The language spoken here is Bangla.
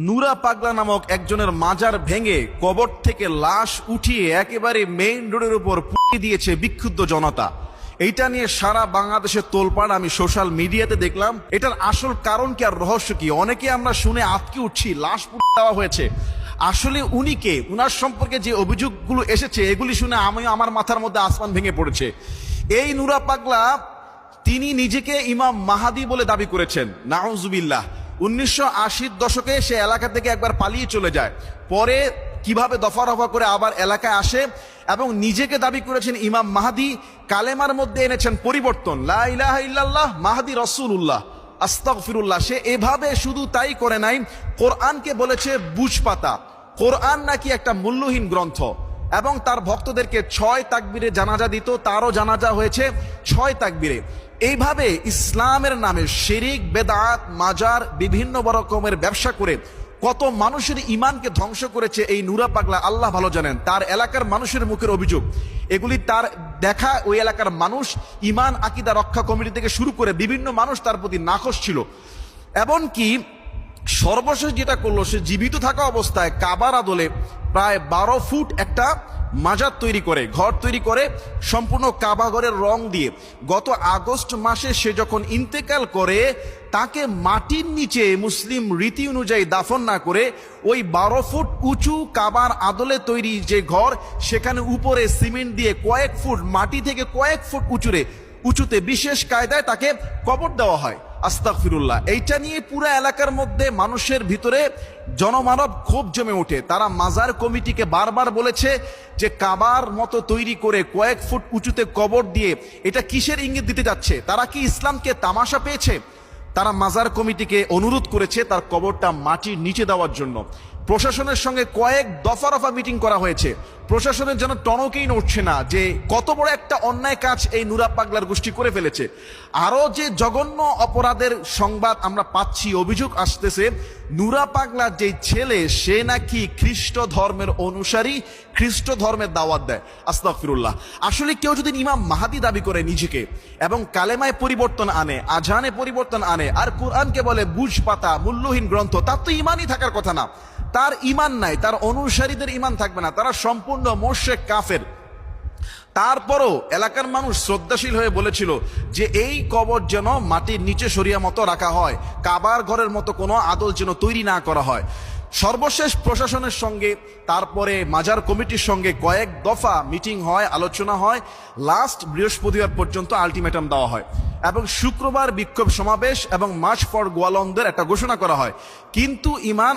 নুরা পাগলা নামক একজনের মাজার ভেঙে কবর থেকে লাশ উঠিয়ে একেবারে মেইন রোডের উপর পুড়িয়ে দিয়েছে বিক্ষুব্ধ জনতা। এইটা নিয়ে সারা বাংলাদেশে তোলপাড় আমি সোশ্যাল মিডিয়াতে দেখলাম। এটার আসল কারণ কি আর রহস্য কি? অনেকে আমরা শুনে আটকে উঠছি, লাশ পুড়িয়ে দেওয়া হয়েছে। আসলে উনি কে? উনার সম্পর্কে যে অভিযোগগুলো এসেছে এগুলি শুনে আমার মাথার মধ্যে আসমান ভেঙে পড়েছে। এই নুরা পাগলা তিনি নিজেকে ইমাম মাহাদি বলে দাবি করেছেন, নাউজুবিল্লাহ। 1980-র দশকে সে এলাকা থেকে একবার পালিয়ে চলে যায়, পরে কিভাবে দফা রফা করে আবার এলাকায় আসে এবং নিজেকে দাবি করেছেন ইমাম মাহাদি। কালেমার মধ্যে এনেছেন পরিবর্তন, লা ইলাহা ইল্লাল্লাহ মাহাদি রাসূলুল্লাহ আস্তাগফিরুল্লাহ। সে এভাবে শুধু তাই করে নাই, কোরআনকে বলেছে বুঝপাতা। কোরআন নাকি একটা মূল্যহীন গ্রন্থ এবং তার ভক্তদেরকে 6 তাকবীরে জানাজা দিত, তারও জানাজা হয়েছে 6 তাকবীরে। এইভাবে ইসলামের নামে শিরিক, বেদাত, মাজার, বিভিন্ন রকমের ব্যবসা করে কত মানুষের ইমানকে ধ্বংস করেছে এই নুরা পাগলা আল্লাহ ভালো জানেন। তার এলাকার মানুষের মুখের অভিযোগ, এগুলি তার দেখা। ওই এলাকার মানুষ, ইমান আকিদা রক্ষা কমিটি থেকে শুরু করে বিভিন্ন মানুষ তার প্রতি নাখোশ ছিল। এমনকি সর্বশেষ যেটা করলো, সে জীবিত থাকা অবস্থায় কাবার আদলে প্রায় 12 ফুট একটা মাজার তৈরি করে, ঘর তৈরি করে, সম্পূর্ণ কাবা ঘরের রং দিয়ে। গত আগস্ট মাসে সে যখন ইন্তেকাল করে, তাকে মাটির নিচে মুসলিম রীতি অনুযায়ী দাফন না করে ওই 12 ফুট উঁচু কাবার আদলে তৈরি যে ঘর, সেখানে উপরে সিমেন্ট দিয়ে কয়েক ফুট, মাটি থেকে কয়েক ফুট উঁচুতে বিশেষ কায়দায় তাকে কবর দেওয়া হয়। আস্তাগফিরুল্লাহ। এইটা নিয়ে পুরো এলাকার মধ্যে মানুষের ভিতরে জনমানব ক্ষোভ জমে ওঠে। তারা মাজার কমিটিকে বারবার বলেছে যে কাবার মতো তৈরি করে কয়েক ফুট উঁচুতে কবর দিয়ে এটা কিসের ইঙ্গিত দিতে যাচ্ছে? তারা কি ইসলামকে তামাশা পেয়েছে? তারা মাজার কমিটিকে অনুরোধ করেছে তার কবরটা মাটির নিচে দেওয়ার জন্য। প্রশাসনের সঙ্গে কয়েক দফা রফা মিটিং করা হয়েছে। প্রশাসনের যেন টনকেই নড়ছে না যে কত বড় একটা অন্যায় কাজ এই নুরা পাগলার গোষ্ঠী করে ফেলেছে। আরো যে জঘন্য অপরাধের সংবাদ আমরা পাচ্ছি, অভিযোগ আসতেছে, নুরা পাগলার যে ছেলে সে নাকি খ্রিস্ট ধর্মের অনুসারী, খ্রিস্ট ধর্মের দাওয়াত দেয়। আস্তাগফিরুল্লাহ। আসলে কেউ যদি ইমাম মাহাদি দাবি করে নিজেকে এবং কালেমায় পরিবর্তন আনে, আজানে পরিবর্তন আনে, আর কোরআনকে বলে বুঝপাতা, মূল্যহীন গ্রন্থ, তার তো ইমানই থাকার কথা না। তার ইমান নাই, তার অনুসারীদের ইমান থাকবে না, তারা সম্পূর্ণ মুশরিক কাফের। তারপরও এলাকার মানুষ শ্রদ্ধাশীল হয়ে বলেছিল যে এই কবর যেন মাটির নিচে সরিয়া মতো রাখা হয়, কাবার ঘরের মতো কোনো আদল যেন তৈরি না করা হয়। সর্বশেষ প্রশাসনের সঙ্গে, তারপরে মাজার কমিটির সঙ্গে কয়েক দফা মিটিং হয়, আলোচনা হয়। লাস্ট বৃহস্পতিবার পর্যন্ত আলটিমেটাম দেওয়া হয় এবং শুক্রবার বিক্ষোভ সমাবেশ এবং মার্চ ফর গোয়ালন্দের একটা ঘোষণা করা হয়। কিন্তু ইমান